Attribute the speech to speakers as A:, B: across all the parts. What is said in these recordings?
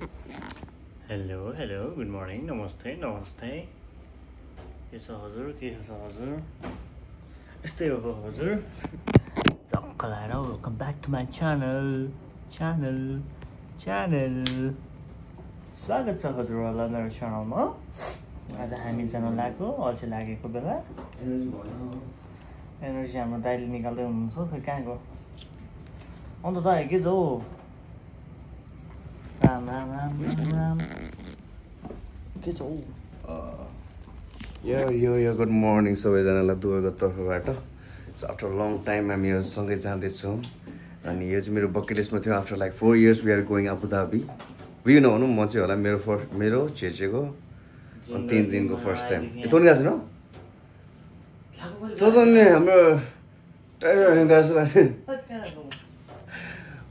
A: Hello hello good morning नमस्ते नमस्ते के छ हजुर यस्तै हो हजुर चक्क लाएर welcome back to my channel स्वागत छ हजुरहरूलाई मेरो च्यानलमा आज हामी जान लाग्यो अल्छी लागेको बेला एनर्जी हाम्रो दाइले निकाल्दै हुनुहुन्छ खै कहाँ गयो अन्त त के छ हौ राम के छ हौ
B: यो गुड मर्निङ सबैजनालाई दुबईको तर्फबाट आफ्टर लङ टाइम हामी सँगै जाँदैछौँ अनि यो चाहिँ मेरो बकेट लिस्टमा थियो after like 4 years we are going Abu Dhabi we नभनौँ म चाहिँ होला मेरो चेचेको 3 दिनको फर्स्ट टाइम यतो नि गएको छैन त नि हाम्रो टाइगर गएको छ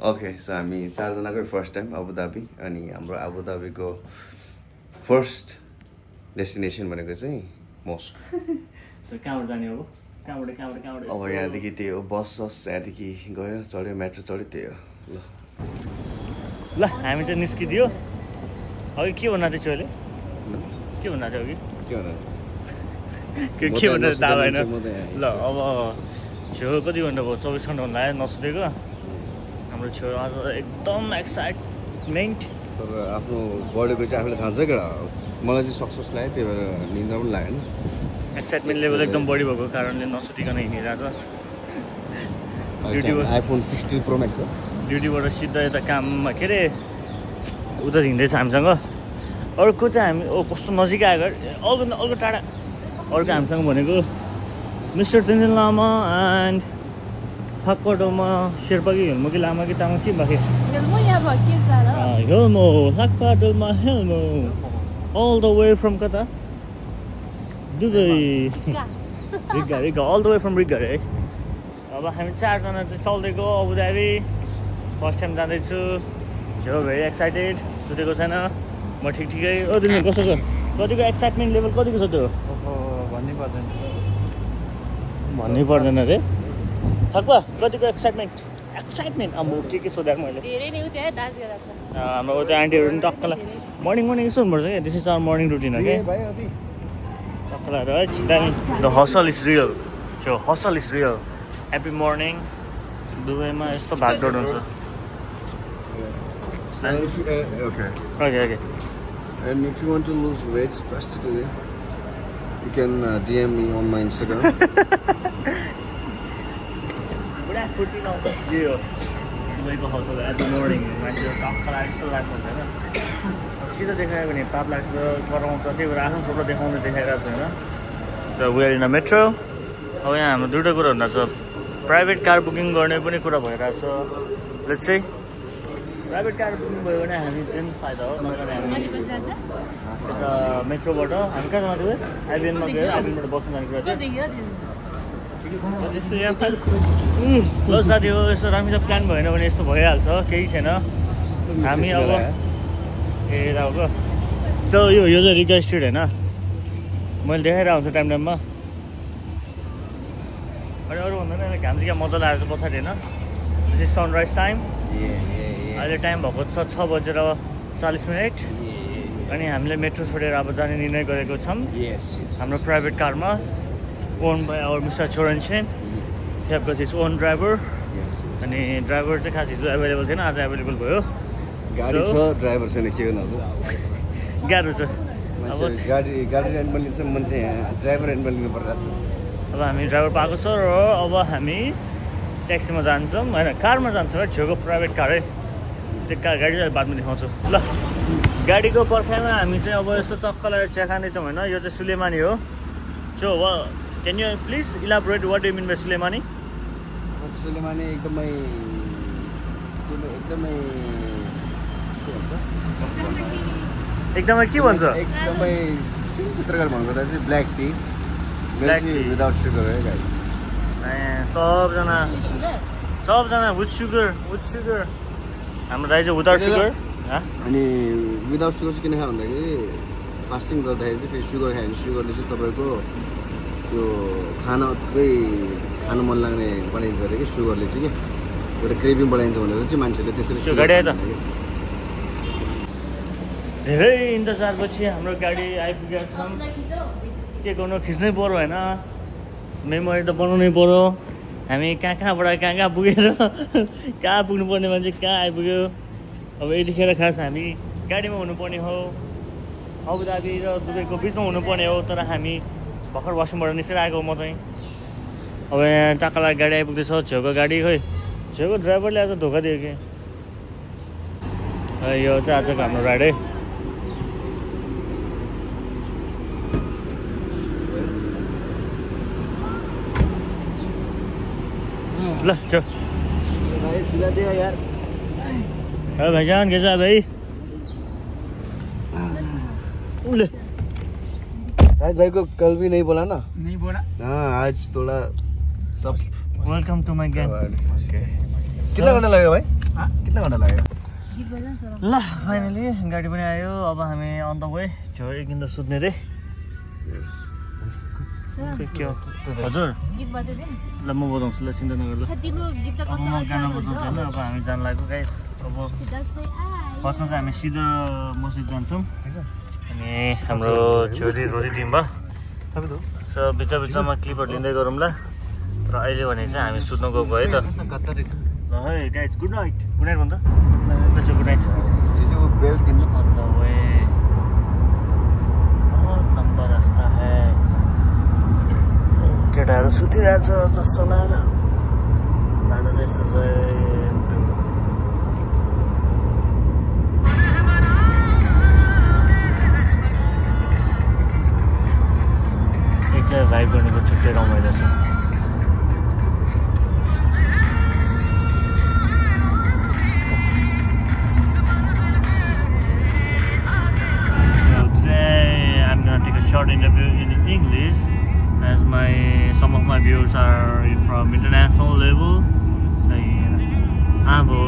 B: ओके सो हामी 4 जनाकै फर्स्ट टाइम अबु धाबी अनि हाम्रो अबु धाबीको फर्स्ट डेस्टिनेसन भनेको चाहिँ मस्क
A: कहाँबाट जाने हो कहाँबाट
B: अब यहाँदेखि त्यही हो बस यहाँदेखि गयो चढ्यो मेट्रो चढ्यो त्यही हो
A: ल हामी चाहिँ निस्किदियो अघि के भन्नु थियो अहिले के भन्नु थियो अघि के भन्नु थाहा भएन ल अब छेउ कति घन्टा भयो 24 घन्टा भन्दा आयो नसुतेको हाम्रो छेउ आज एकदम एक्साइटमेन्ट
B: तर आफ्नो बडीको चाहिँ आफूले थाहा छ क्या मलाई चाहिँ सक्सेस लाग्यो त्यही भएर निन्द्रा पनि लागेन
A: एक्साइटमेन्ट लेभल एकदम बढी भएको कारणले नसुतिकन हिँडिरहेको छ
B: आइफोन 16 प्रो म्याक्स हो
A: ड्युटीबाट सिधा यता काममा के अरे उता हिँड्दैछ हामीसँग अर्को चाहिँ हामी कस्तो नजिक आएको अर्को टाढा अर्को हामीसँग भनेको मिस्टर तेन्जिङ लामा एन्ड थाकपाटोमा शेर्पा कि हेल्मो कि लामा कि तामाङ के बाँकी हेल्मो थाकपाटोमा Hyolmo all the way from कता Dubai Riga all the way from Riga है अब हामी 4 जना चाहिँ चल्दै गयो अबु धाबी फर्स्ट टाइम जाँदैछु जो भेरी एक्साइटेड सुतेको छैन म ठिकै ओ दिनु कस्तो छ कतिको एक्साइटमेन्ट लेभल कतिको छ त्यो भन्नै पर्दैन रे थाक्पा कतिको एक्साइटमेन्ट अब के सोधेको मैले
C: धेरै नै उतै डान्स गराछ
A: हाम्रो उता आन्टीहरु पनि टक्कला मर्निङ यसो हुनुपर्छ क्या this is our morning routine हो क्या टक्कला है the hustle is real happy morning दुबईमा यस्तो भागदौड हुन्छ
B: Okay. And if you want to lose weight drastically, you can DM me on my Instagram.
A: दुबईको हसल एट द मर्निङ मान्छेहरू टक्कला यस्तो लाग्छ होइन सिधै देखायो भने पाप लाग्छ कराउँछ त्यही भएर आफ्नो फोटो देखाउँदै देखाइरहेको छ होइन so we are in a metro अब यहाँ हाम्रो दुईवटा कुरा हुँदा छ प्राइभेट कार बुकिङ गर्ने पनि कुरा भइरहेको छ लेट्स चाहिँ प्राइभेट कार बुकिङ भयो भने हामी चाहिँ फाइदा हो नभए हामी यता मेट्रोबाट हामी कहाँ जाँदै थियो आइबिएनमा गयो आइबिएनबाट बस्नु जाने कुरा थियो ल साथी हो यस्तो राम्रो प्लान भएन भने यस्तो भइहाल्छ केही छैन हामी अब ए राउको सो यो चाहिँ रिगा स्ट्रिट होइन मैले देखाइरहेको हुन्छु टाइममा अनि अरू भन्दैन घाम चाहिँ क्या मजा लागेको छ पछाडि होइन दिस इज सनराइज टाइम अहिले टाइम भएको छ 6:40 अनि हामीले मेट्रो छोडेर अब जाने निर्णय गरेको छौँ हाम्रो प्राइभेट कारमा ओन बाई आवर मिस्टर छोरनसेन have got his own driver अनि ड्राइभर चाहिँ खास हिजो एभाइलेबल थिएन आज एभाइलेबल भयो
B: गाडी छ ड्राइभर छैन के गर्नु
A: गाह्रो छ
B: अब गाडी रेन्टमा लिन्छ मान्छे ड्राइभर रेन्टमा लिनु परिरहेको छ
A: अब हामी ड्राइभर पाएको छ र अब हामी ट्याक्सीमा जान्छौँ होइन कारमा जान्छौँ है छेउको प्राइभेट कार है त्यो गाडी चाहिँ बादमा देखाउँछु ल गाडीको पर्खाइमा हामी चाहिँ अब यस्तो चक्क लगाएर चिया खाँदैछौँ होइन यो चाहिँ सुलेमानी हो so can you please elaborate what you mean by sulaimani
B: एकदमै
A: के भन्छ
B: एकदमै सिम्पल तरिकाले भन्नुपर्दा चाहिँ ब्ल्याक टी विदाउट सुगर है गाइस
A: सबजना विथ सुगर हाम्रो दाइ चाहिँ विदाउट सुगर
B: अनि विदाउट सुगर चाहिँ किन खायो भन्दाखेरि फास्टिङ गर्दाखेरि चाहिँ फेरि सुगर खायो भने सुगरले चाहिँ तपाईँको त्यो खाना खानु मन लाग्ने बनाइन्छ अरे कि सुगरले चाहिँ कि एउटा क्रेभिङ बढाइन्छ भनेर चाहिँ मान्छेले त्यसरी
A: धेरै इन्तजारपछि हाम्रो गाडी आइपुगेका छन्। के गर्नु, खिच्नै पर्यो होइन, मेमोरी त बनाउनै पर्यो। हामी कहाँबाट कहाँ पुगेर कहाँ पुग्नुपर्ने मान्छे कहाँ आइपुग्यो। अब यतिखेर खास हामी गाडीमा हुनुपर्ने हो, अबुधाबी र दुबईको बिचमा हुनुपर्ने हो, तर हामी भर्खर वासरुमबाट निस्केर आएको म चाहिँ। अब यहाँ टाकालाई गाडी आइपुग्दैछ, छेउको गाडी खोइ छेउको ड्राइभरले आज धोका दियो कि। यो चाहिँ आजको हाम्रो राइड है। ल चल
B: यार
A: भाईजान, कैसा है भाई?
B: शायद भाई को कल भी नहीं बोला ना?
A: नहीं बोला।
B: हाँ, आज थोड़ा सब।
A: Welcome to my game.
B: कितना घंटा लगेगा भाई? कितना घंटा लगेगा?
A: ल फाइनली गाडी पनि आयो। अब हामी अन द वे। छेउ एकदिन त सुत्ने रे। के हो हजुर? ल म बजाउँछु, ल चिन्ता नगर। ल अब म गाना बजाउँछु होइन। अब हामी जान लाग्यो गाइस। अब फर्स्टमा चाहिँ हामी सिधो मस्जिद जान्छौँ अनि हाम्रो छोरी रोटी टिम भयो। सो बिच बिचमा क्लिपहरू लिँदै गरौँ ल। र अहिले भने चाहिँ हामी सुत्न गएको है त। ल है guys, good night. Good night भन्दा good night. On the way. बहुत लम्बा रास्ता है। केटाहरू सुतिरहेछ जस्तो लाएर। बाटो चाहिँ यस्तो छ। एक्लै भाइब गर्नेको छुट्टै रमाइलो छ। Short interview in English, as some of my viewers are from international level.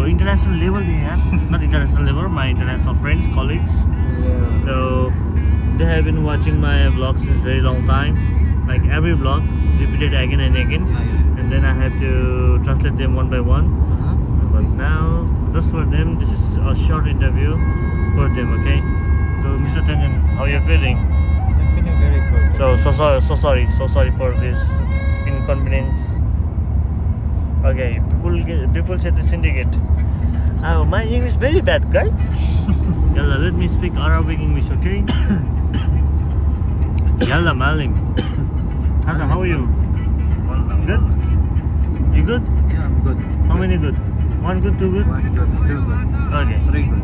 A: International level, yeah, not international level. My international friends, colleagues. Yeah. So they have been watching my vlogs since very long time. Like every vlog, repeated again and again, and then I have to translate them one by one. But now, just for them, this is a short interview for them. Okay. So, Mr. Tenzin, how are you feeling?
C: Very good.
A: So sorry for this inconvenience. Okay, people say the syndicate. Oh, my English very bad, guys. Yalla, let me speak Arabic English, okay? Yalla, Malim. How are you? Good? You good?
C: Yeah, I'm good.
A: How many good? One good, two good?
C: 1 good, 2 good.
A: Okay.
C: 3 good.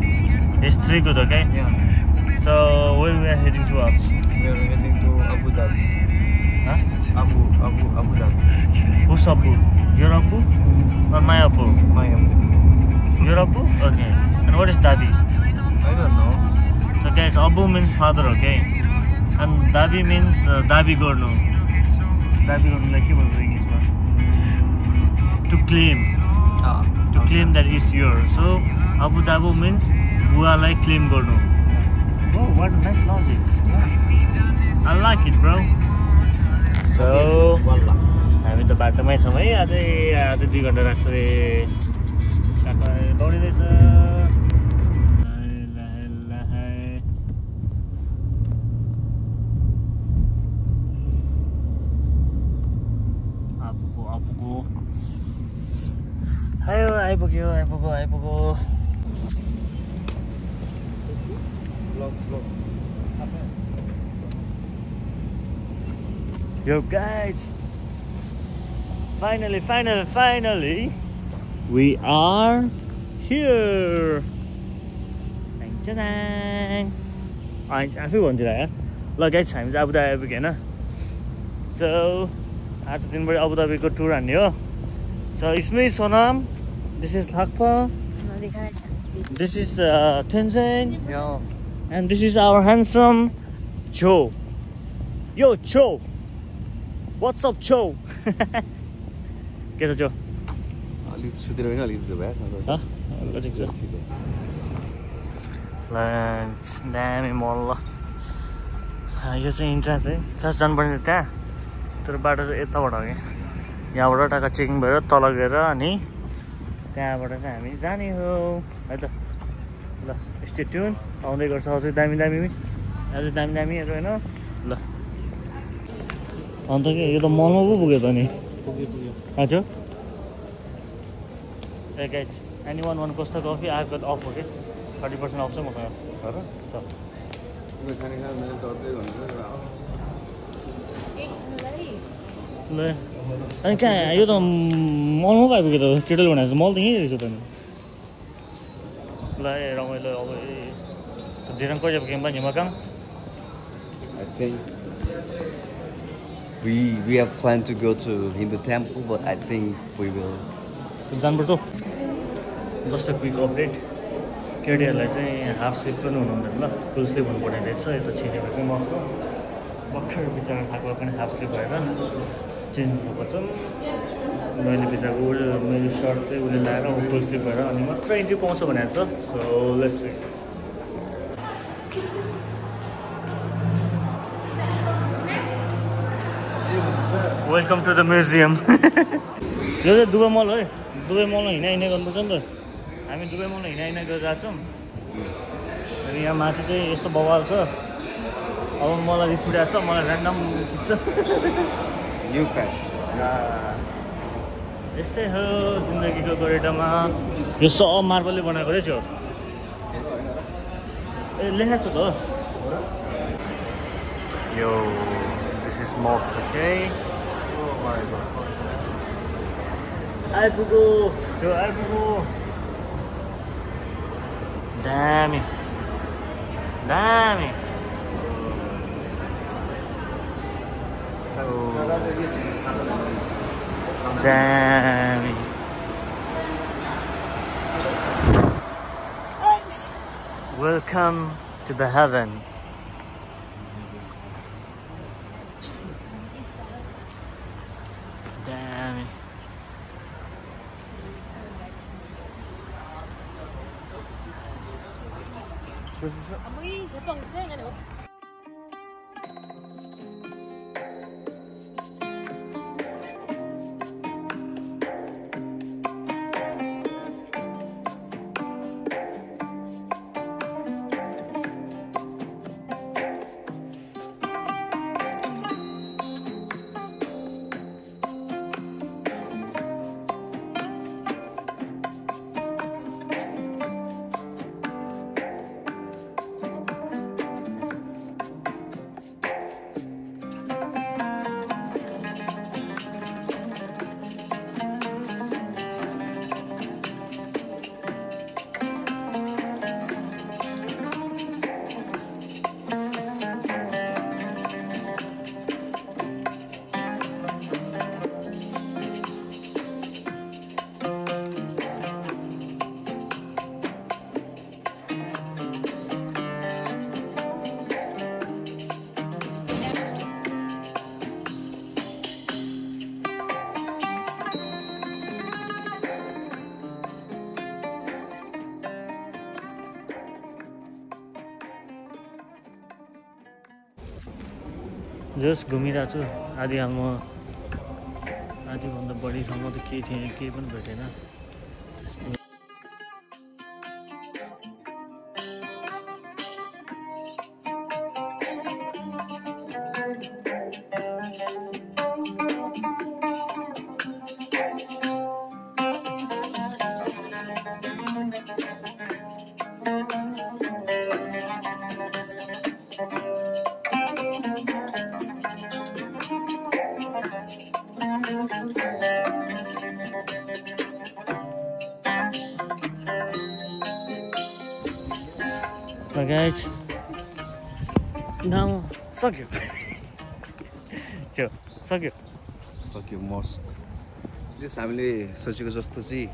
A: It's 3 good, okay?
C: Yeah.
A: So, where we are heading towards?
C: We are heading to Abu Dhabi.
A: Huh?
C: Abu Dhabi.
A: Who's Abu? Your Abu? Or my Abu?
C: My Abu.
A: Your Abu? Okay. And what is Dhabi?
C: I don't know.
A: So guys, Abu means father, okay? And Dhabi means Dhabi Gorno. Dhabi Gorno like what in English? To claim. To claim that it's yours. So Abu Dhabi means Bua like claim Gorno. Oh, what a nice logic. I like it, bro. So हामी त बाटोमै छौँ है। अझै 2 घन्टा लाग्छ रे। काका दौडिँदैछ। आइपुग्यो। Yo guys, finally we are here. आफै भन्थ्यो यार। ल गाइस, हामी चाहिँ अबुधाबी आइपुग्यो होइन। सो आज दिनभरि अबुधाबीको टुर हान्ने हो। So it's me, Sonam. This is Lakpa. This is Tenzin.
C: Yeah.
A: And this is our handsome Cho. Yo, Cho. What's up, Cho? के छ Cho?
B: अलिक सुतेर होइन, अलिक भ्याट
A: लन्च दामी मल। यो चाहिँ इन्ट्रान्स है। खास जानुपर्ने त्यहाँ, तर बाटो चाहिँ यताबाट हो क्या। यहाँबाट टाका चेकिङ भएर तल गएर अनि त्यहाँबाट चाहिँ हामी जाने हो है त। ल स्टे ट्युन आउँदै गर्छ अझै दामी अझै दामीहरू होइन ल अन्त के यो त मलमा पो पुग्यो त नि हजुर ए guys anyone want Costa coffee? I've got off, okay? 30% off छ मसँग
B: सर
A: छ
B: खाने मैले दर्जै भन्छु
A: ल अनि कहाँ यो त मलमा पो आइपुग्यो त केटल बनाएको छ मल त यहीँ रहेछ त नि ल ए रमाइलो अब धेरै कहिले पुग्यौँ पनि मकाम
B: I think we have planned to go to Hindu temple, but I think we will.
A: जानुपर्छ जस्ट क्विक अपडेट केटीहरूलाई चाहिँ हाफ स्लिप पनि हुनुहुँदैन ल फुल स्लिप हुनुपर्ने रहेछ यता छिनेको मस्तो भर्खर बिचरा थाक्लो पनि हाफ स्लिप भएर चेन्ज हुनुपर्छ मैले भित्रको मेरो सर्ट चाहिँ उसले लगाएर फुल स्लिप भएर अनि मात्र इन्ट्री पाउँछ भनेको छ so let's see welcome to the museum यो चाहिँ दुबई मल है दुबई मलमा हिँडाहिँडा गर्नुपर्छ नि त हामी दुबई मलमा हिँडाहिँडा गरेर गएको छौँ अनि यहाँ माथि चाहिँ यस्तो बवाल छ अब मलाई रिस उठाएको छ मलाई ऱ्यान्डम खिच्छ यस्तै हो जिन्दगीको गोरेटामा यो सब मार्बलले बनाएको रहेछ ए लेखेको छ त यो दिस इज मक्स ओके आइपुग्यो त्यो आइपुग्यो दामी Welcome to the heaven. Damn it.
D: 아무리 제빵 있어야 되는 거.
A: Just घुमिरहेको छु आधी हालमा आधीभन्दा बढी ठाउँमा त केही थिएन केही पनि भेटेन guys now सक्यो
B: मस्क जस हामीले सोचेको जस्तो चाहिँ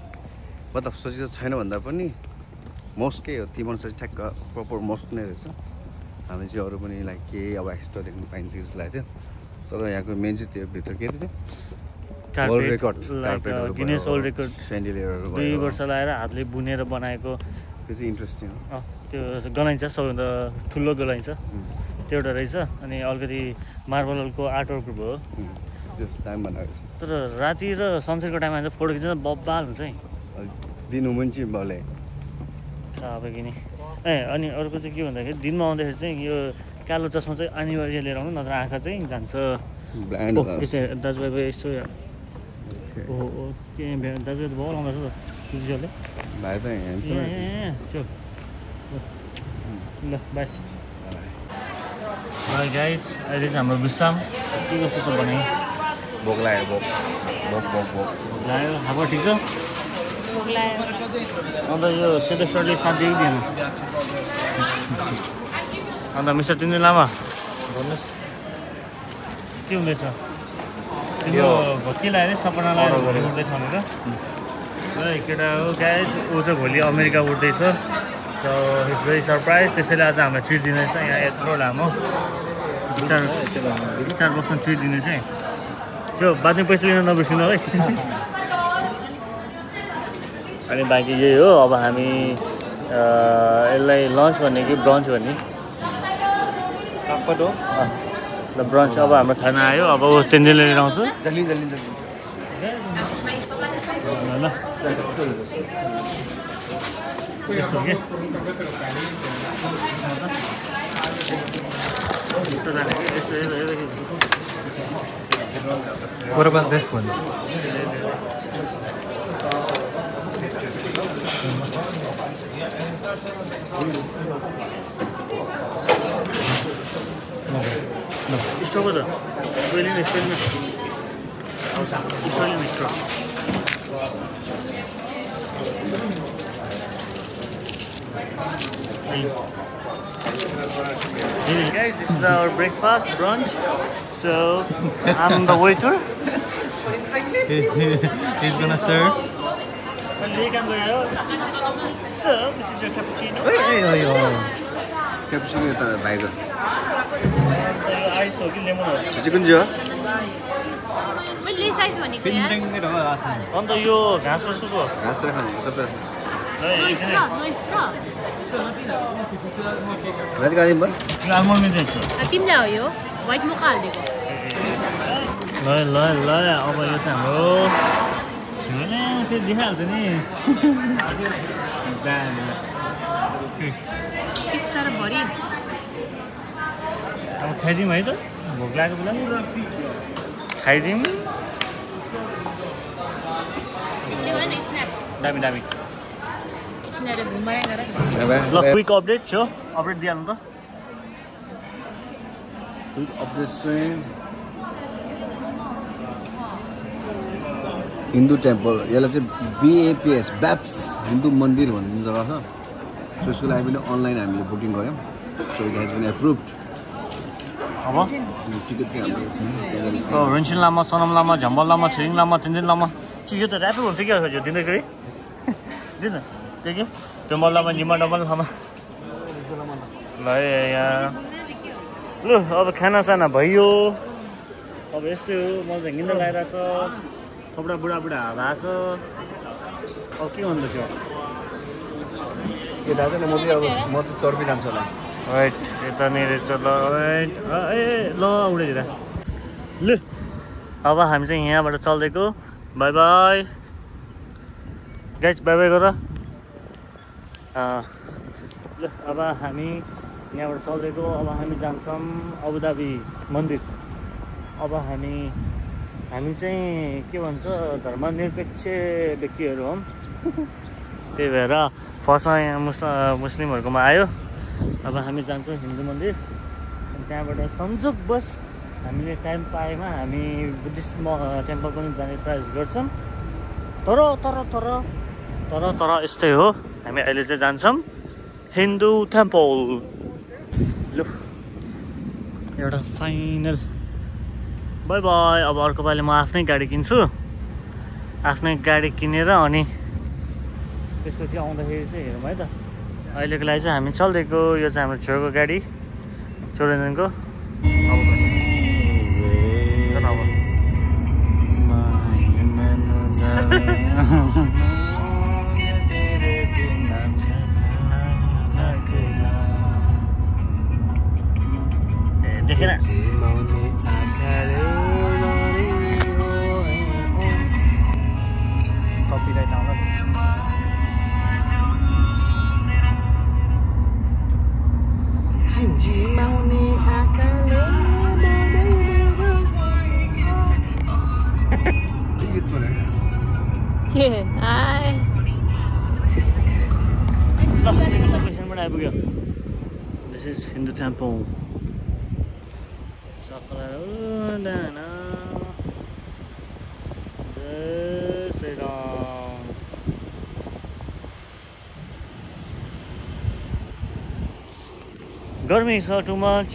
B: मतलब सोचेको छैन भन्दा पनि मस्कै हो तिम्रो चाहिँ ठ्याक्क प्रपर मस्क नै रहेछ हामी चाहिँ अरू पनि लाइक के अब एक्स्ट्रा देख्न पाइन्छ जस्तो लाग्थ्यो तर यहाँको मेन चाहिँ त्यो भित्र के थियो world record
A: Guinness world record
B: सेन्डिलियरहरू
A: 2 वर्ष लगाएर हातले बुनेर बनाएको
B: त्यो चाहिँ इन्ट्रेस्टिङ हो
A: त्यो गलाइन्छ सबैभन्दा ठुलो गलाइन्छ त्यो एउटा रहेछ अनि अलिकति मार्बलको आर्टवर्क भयो तर राति र सनसेटको टाइममा चाहिँ फोटो खिच्दा बब्बाल हुन्छ है
B: दिनु पनि चाहिँ बले
A: अब किने अनि अर्को चाहिँ के भन्दाखेरि दिनमा आउँदाखेरि चाहिँ यो कालो चस्मा चाहिँ अनिवार्य लिएर आउनु नत्र आँखा चाहिँ जान्छ दाजुभाइ यसो ओहो के दाजुभाइ त बहुत आउँदैछ त सुजीले
B: भाइ त
A: चल ल बाई गाइज अहिले चाहिँ हाम्रो विश्राम के कस्तो छ भने
B: भोक लाग्यो भोक
A: लाग्यो हावा ठिक छ अन्त यो सेतो सरले साथ दिएको दिएन अन्त मिस्टर तिन दिन लामा भन्नुहोस् के हुँदैछ यो के लाग्यो अरे सपना लगाएर भोलि उठ्दैछ भनेर ल केटा हो गाइज ऊ चाहिँ भोलि अमेरिका उठ्दैछ सो इट्स भेरी सरप्राइज त्यसैले आज हामीलाई ट्रिट दिँदैछ यहाँ यत्रो लामो स्टार बक्समा ट्रिट दिने चाहिँ त्यो बादमा पैसा लिन नबिर्सिनु है अनि बाँकी यही हो अब हामी यसलाई लन्च भन्ने कि ब्रन्च भन्ने ल ब्रन्च अब हाम्रो खाना आयो अब तेन्जेलले लिएर आउँछु ल यस्तो के
C: What about this one?
A: Straw with it. Really nice, really nice. It's really nice straw. Hey guys, this is our breakfast brunch. So I'm the waiter.
C: He's gonna serve.
A: So this is your cappuccino.
B: Cappuccino त भाइको
A: Ice or lemon.
B: चाहिँ कुन चाहिँ हो
D: मैले size भनेको यार
A: अन्त यो घाँस कसको हो
B: घाँस र खाने सबै कति कति भयो
A: आलमोन्ड मिल्छ
D: तिमीलाई हो यो व्हाइट मोका हालिदिएको
A: ल ल ल अब यो चाहिँ हाम्रो छिमेले फेरि देखाइहाल्छ नि
D: पिस्सा र भरि
A: अब खाइदिउँ है त भोक लागेको बेला खाइदिउँ दामी दामी ल क्विक अपडेट छ अपडेट दिइहाल्नु त
B: क्विक अपडेट चाहिँ हिन्दू टेम्पल यसलाई चाहिँ BAPS ब्याप्स हिन्दू मन्दिर भन्ने जग्गा छ सो यसको लागि पनि अनलाइन हामीले बुकिङ गऱ्यौँ सो इट हेज बिन एप्रुभड
A: अब
B: टिकट चाहिँ हाम्रो
A: रेन्सिन लामा सनम लामा झम्बल लामा छिरिङ लामा तिनदिन लामा के यो त ऱ्यापै हुन्छ क्या यो दिँदैखेरि दिनु त्यो के पेम्बल लामा निमा डम्बल लामा ल यहाँ लु अब खानासाना भयो अब यस्तै हो म चाहिँ हिँड्दै लगाइरहेको छ थोप्रा बुढाबुढा भएको छ अब के भन्दैछ
B: यो दाजु म चाहिँ अब म चाहिँ चर्पी जान्छु होला
A: राइट यतानिर ल राइट ए ल उडेर लु अब हामी चाहिँ यहाँबाट चल्दैको bye bye guys bye bye गर ल अब हामी यहाँबाट चल्दैको अब हामी जान्छौँ अबुधाबी मन्दिर अब हामी चाहिँ के भन्छ धर्मनिरपेक्ष व्यक्तिहरू हौँ त्यही भएर फर्स्टमा यहाँ मुस्लिमहरूकोमा आयो अब हामी जान्छौँ हिन्दू मन्दिर अनि त्यहाँबाट संजोगवश हामीले टाइम पाएमा हामी बुद्धिस्ट टेम्पल पनि जाने प्रयास गर्छौँ तर यस्तै हो हामी अहिले चाहिँ जान्छौँ हिन्दू टेम्पल लु एउटा फाइनल बाई बाई अब अर्को पालि म आफ्नै गाडी किन्छु आफ्नै गाडी किनेर अनि त्यसपछि आउँदाखेरि चाहिँ हेरौँ है त अहिलेको लागि चाहिँ हामी चल्दैको यो चाहिँ हाम्रो छेउको गाडी चोरेन्जनको देखेन कपिराइट आउँदा
B: झिमाउने आँखाले
D: के आए
A: लोकेसनबाट आइपुग्यो दिस इज हिन्दू टेम्पल गर्मी छ टु मच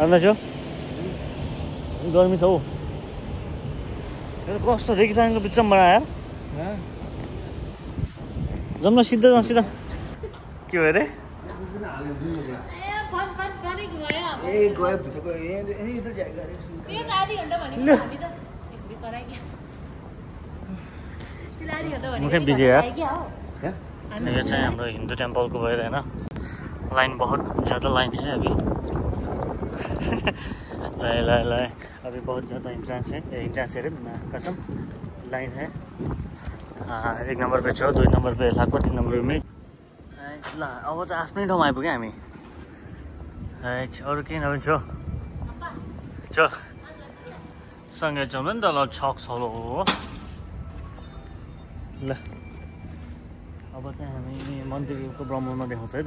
A: अन्दाज गर्मी छ हौ कस्तो रेगिस्तानको बिचमा बनायो जाउँ न सिधा सिधा के भयो अरे मुझे बिजी यार ये चाहिए हम लोग हिंदू टेम्पल को भर है ना लाइन बहुत ज़्यादा लाइन है अभी लाए अभी बहुत ज़्यादा इंट्रेंस है कसम लाइन है एक नंबर पे छो 2 नंबर पे लाको 3 नंबर में ल अब चाहिँ आफ्नै ठाउँमा आइपुग्यो हामी अरू केही नभन्छ छ सँगै जाउँ नि त ल छक छलो हो ल अब चाहिँ हामी मन्दिरको भ्रमणमा देखाउँछ है त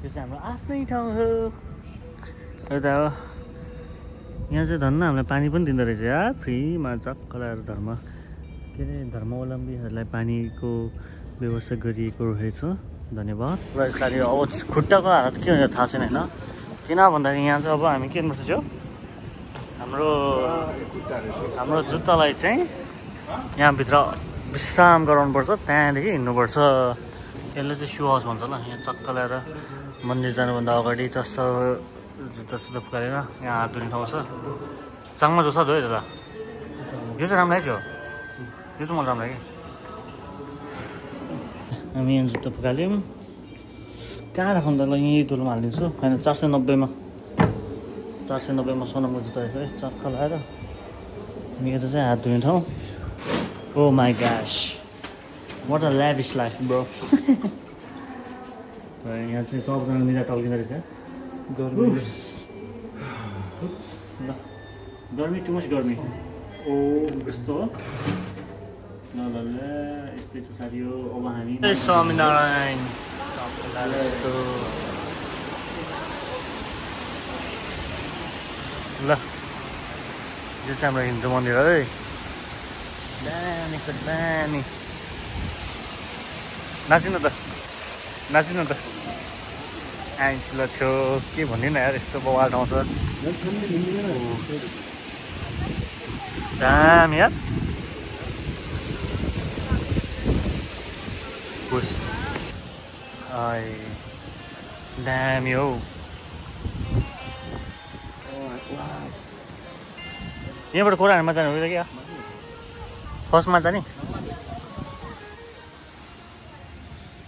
A: यो चाहिँ हाम्रो आफ्नै ठाउँ हो यता हो यहाँ चाहिँ धन्न हामीलाई पानी पनि दिँदो रहेछ यार फ्रीमा चक्क लगाएर के अरे धर्मावलम्बीहरूलाई पानीको व्यवस्था गरिएको रहेछ धन्यवाद र यसरी अब खुट्टाको हालत के हुन्छ थाहा छैन होइन किन भन्दाखेरि यहाँ चाहिँ अब हामी के गर्नुपर्छ जो हाम्रो जुत्तालाई चाहिँ यहाँभित्र विश्राम गराउनुपर्छ त्यहाँदेखि हिँड्नुपर्छ यसले चाहिँ सु हाउस भन्छ ल यहाँ चक्क ल्याएर मन्दिर जानुभन्दा अगाडि जस्तो जुत्ता सुत्ता फुकालेर यहाँ हात धुने ठाउँ छ चाङमा जोसा धोयो दादा यो चाहिँ राम्रो लाग्यो यो चाहिँ मलाई राम्रो लाग्यो हामी यहाँ जुत्ता फुकाल्यौँ कहाँ राखौँ त ल यहीँ तुलमा हालिदिन्छु होइन 490मा सोनामको जुत्ता रहेछ है चक्क लगाएर अनि यता चाहिँ हात धुने ठाउँ Oh my gosh, what a lavish life, bro. यहाँ चाहिँ सबजना मिला टल्किँदो रहेछ गर्मी टु मच गर्मी ओ यस्तो हो ल यस्तै छ साथी हो अब हामी स्वामीनारायण ल यो चाहिँ हाम्रो हिन्दू मन्दिर है दामी नाचिनु त आइन्छ ल छेउ के भन्दिनँ यार यस्तो बवाल ठाउँ छ दामी यार दामी हौ यहाँबाट कोराहरूमा जानु हुन्छ क्या फर्स्टमा त नि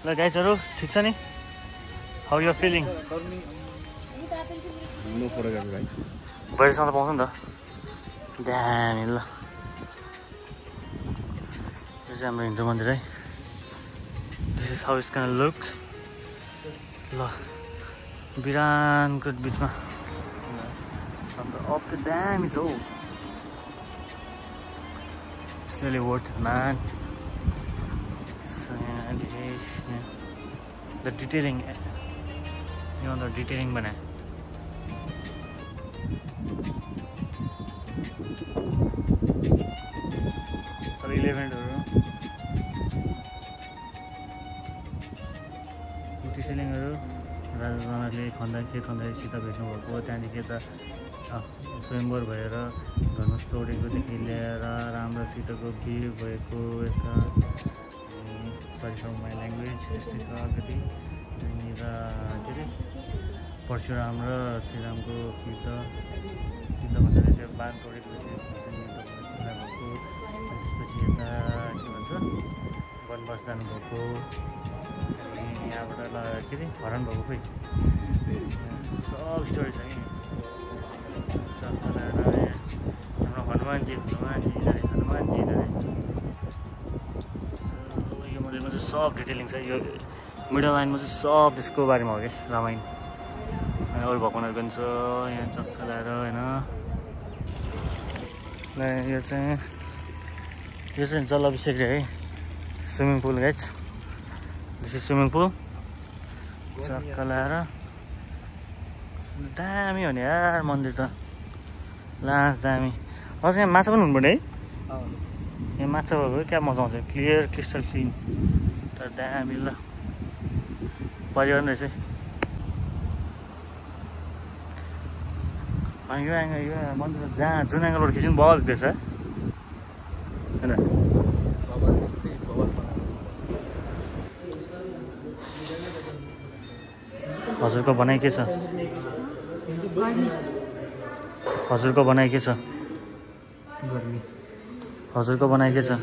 A: ल गाइजहरू ठिक छ नि हाउ यु आर फिलिङ भैरसम्म त पाउँछ नि त दामी ल यो चाहिँ हाम्रो हिन्दू मन्दिर है this is how it's can look ल बिरानको बिचमा अफ द दामी छ हौ It's really worth it, man. So, the detailing, the detailing bana. So 11 detailing राजाले खन्दाखेरि सीता भेट्नुभएको त्यहाँदेखि यता स्वयंवर भएर धनुष तोडेकोदेखि लिएर राम र सीताको वीर भएको यता सरी फ्रम माई ल्याङ्ग्वेज यस्तै छ अलिकति यहाँनिर के अरे परशुराम र श्रीरामको युद्ध भन्दाखेरि त्यो बाँध तोडेकोपछि भएको त्यसपछि यता के भन्छ वनवास जानुभएको अनि यहाँबाट के अरे हरण भएको खोइ सब स्टोरी छ कि हनुमानजी यो मन्दिरमा चाहिँ सब डिटेलिङ छ यो मिडल लाइनमा चाहिँ सब त्यसको बारेमा हो कि रामायण अनि अरू भगवान्हरू पनि छ यहाँ चक्का लगाएर होइन यो चाहिँ जलाभिषेक है swimming pool guys this is swimming pool चक्का लगाएर दामी हो नि यार मन्दिर त लास्ट दामी अझ यहाँ माछा पनि हुनुपर्ने है यहाँ माछा भएको क्या मजा आउँछ क्लियर क्रिस्टल क्लिन तर दामी ल पर्यटन रहेछ यो मन्दिर जहाँ जुन एङ्गलबाट खिच्नु बल देख्छ होइन हजुरको भनाइ के छ हजुरको भनाइ के छ हजुरको भनाइ के छ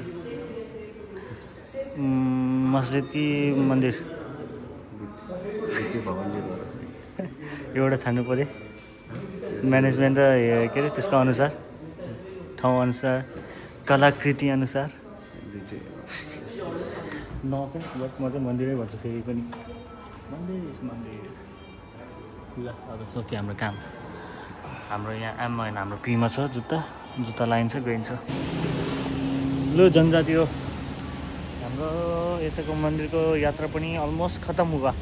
A: मस्जिद कि मन्दिर एउटा छान्नु पऱ्यो म्यानेजमेन्ट र के अरे त्यसको अनुसार ठाउँ अनुसार कलाकृति अनुसार नअफेन्स बट म चाहिँ मन्दिरै भन्छु फेरि पनि मन्दिर ल अब सक्यो हाम्रो काम हाम्रो यहाँ एममा होइन हाम्रो पीमा छ जुत्ता लाइन्छ गइन्छ लु जनजाति हो हाम्रो यताको मन्दिरको यात्रा पनि अलमोस्ट खतम हुँदा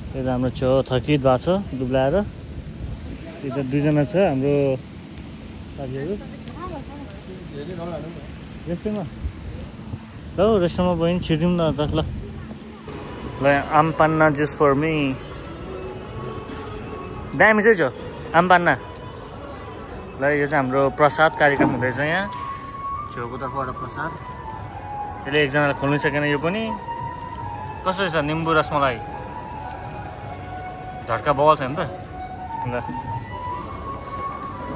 A: यता हाम्रो छेउ थकित भएको छ दुब्लाएर यता दुईजना छ हाम्रो साथीहरू रेस्टुरेन्टमा ल रेस्टुरेन्टमा गयो भने छिरिदिउँ न त ल आमपन्ना जुस फर मी दामी चाहिँ छ आमपन्ना ल यो चाहिँ हाम्रो प्रसाद कार्यक्रम हुँदैछ यहाँ छेउको तर्फबाट प्रसाद यसले एकजनालाई खोल्नु सकेन यो पनि कसरी छ निम्बु रसमलाई झट्का बवाल छ नि त ल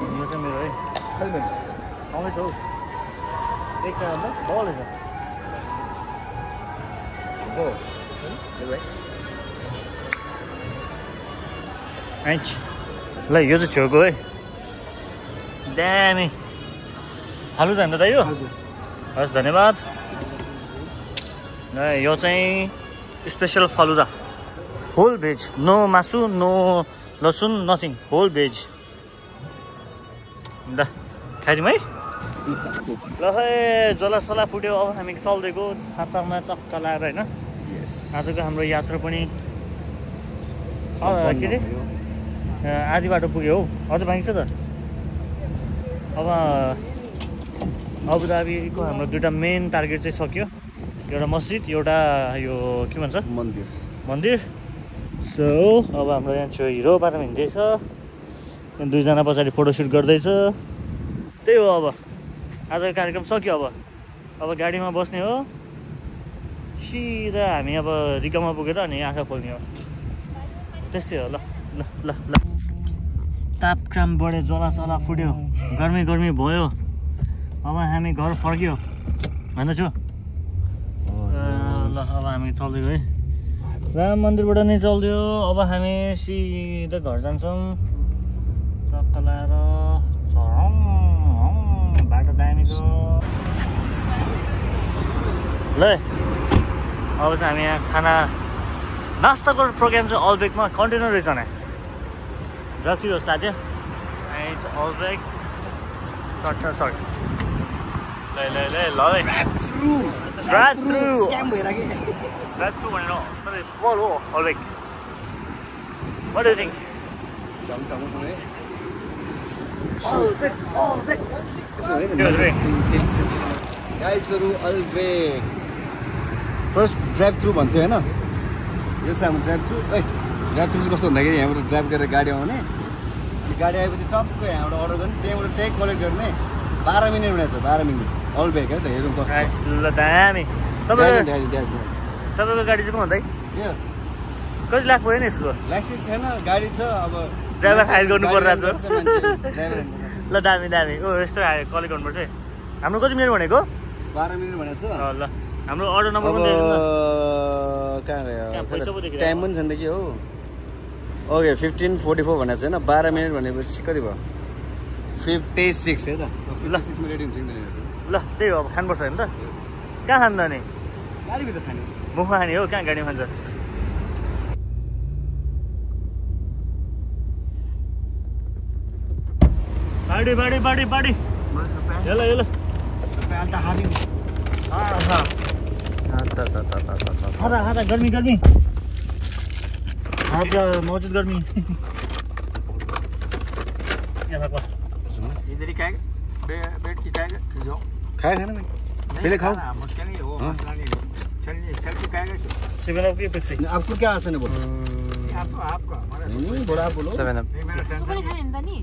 A: यो चाहिँ मेरो है आउँदैछ हौ एक छ अन्त बवालै छ ल यो चाहिँ छेउको है दामी हालु जान्छ त यो हस् धन्यवाद ल यो चाहिँ special falooda whole veg no मासु नो लसुन नथिङ होल भेज ल खाइदिउँ है ल है जलासला फुट्यो अब हामी चल्दैको छातामा चक्का लगाएर होइन आजको हाम्रो यात्रा पनि के अरे आधी बाटो पुग्यो हौ अझ बाँकी छ त अब अबुधाबीको हाम्रो दुईवटा मेन टार्गेट चाहिँ सक्यो एउटा मस्जिद एउटा यो के भन्छ मन्दिर सो अब हाम्रो यहाँ छेउ हिरो बाटोमा हिँड्दैछ दुईजना पछाडि फोटोसुट गर्दैछ त्यही हो अब आजको कार्यक्रम सक्यो अब गाडीमा बस्ने हो सिधा हामी अब रिकामा पुगेर अनि आँखा खोल्ने हो त्यस्तै हो ल ल ल ल तापक्रम बढ्यो जलासला फुट्यो गर्मी भयो अब हामी घर फर्क्यो भन्दैछु ल अब हामी चल्दै है राम मन्दिरबाट नै चल्दियो अब हामी सिधा घर जान्छौँ चक्का लगाएर बाटो दामी छ ल अब चाहिँ हामी यहाँ खाना नास्ताको प्रोग्राम चाहिँ अलबेकमा कन्टिन्यू रहेछ नि जति जस्तो आयो अलबेक चट्टा सर्ट ल ड्राइभ थ्रु भनेर तर बल हो Albaik what do you think
B: गाइसहरू अलबेक फर्स्ट ड्राइभ थ्रु भन्थ्यो होइन यो चाहिँ हाम्रो ड्राइभ थ्रु चाहिँ कस्तो भन्दाखेरि यहाँबाट ड्राइभ गरेर गाडी आउने गाडी आएपछि टक्क यहाँबाट अर्डर गर्ने त्यहाँबाट त्यही कलेक्ट गर्ने 12 मिनट हुनेछ 12 मिनट अलबेक है त हेरौँ
A: ल दामी तपाईँको गाडी चाहिँ को भन्दै कति लाख पऱ्यो नि यसको
B: लाइसेन्स छैन गाडी छ अब
A: ड्राइभर हायर गर्नु परिरहेको छ ल दामी ओ यस्तो कलेक्ट गर्नुपर्छ है हाम्रो कति मिनट भनेको
B: 12 मिनट भनेको छ
A: ल हाम्रो अर्डर नम्बर पनि
B: कहाँ टाइम पनि छैन कि हो ओके 15:44 भनेको छ होइन 12 मिनट भनेपछि कति भयो 56 है त 56 मा रेडी हुन्छ नि
A: ल त्यही हो अब खानुपर्छ होइन त कहाँ खानु त नि
B: गाडीभित्र खाने
A: मुखमा खाने हो कहाँ गाडी खान्छ बाडी बाडी बाडी बाडी हेलो हेलो हाँ गर्मी गर्मी हाँ मौजूद गर्मी
E: इधर ही खाएगा बैठ के खाएगा जो
B: खाया खाना भाई पहले खाओ
E: मुश्किल नहीं वो मसला नहीं चल के खाएगा
A: 7 अप की पेप्सी
B: आपको क्या आसन है बोलो
E: आपको हमारा
B: नहीं बोला आप बोलो
C: 7 up.
E: नहीं मेरा टेंशन
D: खाने नि त नि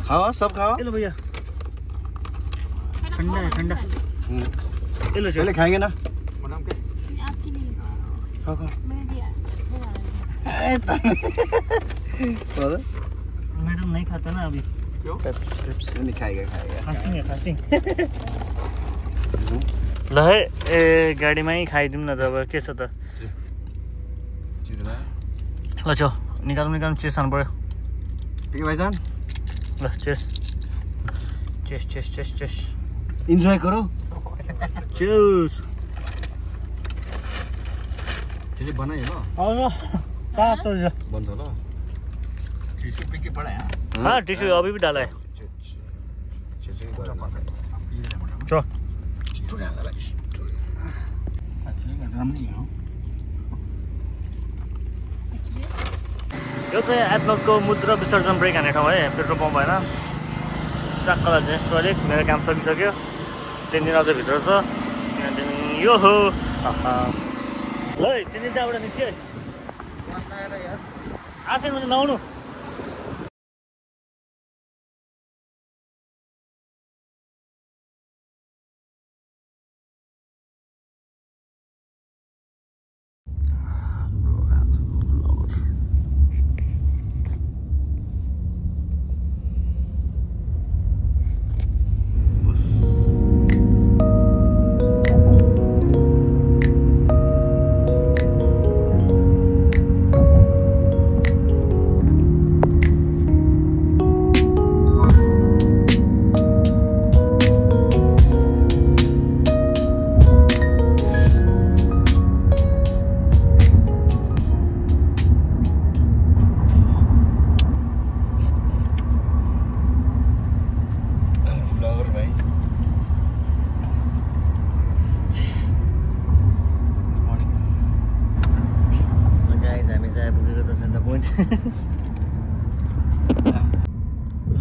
B: खाओ सब खाओ
A: हेलो भैया ठंडा है ठंडा हेलो
B: पहले खाएंगे ना
E: मैडम के
D: आपके लिए
B: खाओ खाओ
D: मैंने दिया
A: मैडम नहीं खाता ना अभी
E: क्यों
B: नहीं खाएगा खाएगा
A: फास्टिङ है फास्टिङ ल है ए गाडीमै खाइदिउँ न त अब के छ त ल छो निकालौँ चेस खानु पर्यो
B: ठीक है भाईजान
A: ल chess chess chess chess chess
B: enjoy करो
A: चेस
B: त्यसले बनायो ल
A: अब सातो जो
B: बन्छ ल
E: टिश्यू पीछे पड़ा है
A: हाँ टिश्यू अभी भी डाला है चो यो चाहिँ एडमलको मूत्र विसर्जन ब्रेक हान्ने ठाउँ है पेट्रोल पम्प होइन चाक्कला जेन्स टोइलेट मेरो काम सकिसक्यो 3 दिन अझै भित्र छ यो हो ल है 3 दिन त्यहाँबाट निस्के आफै मैले नआउनु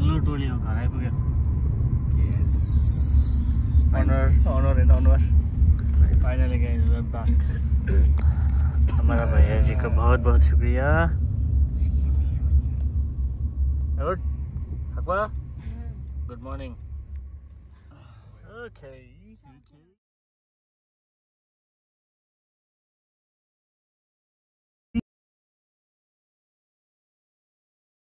A: लो टोली हो घर आइपुग्यो honour and honour finally guys we are back हमारा भैया जी का बहुत बहुत शुक्रिया गुड मॉर्निंग ओके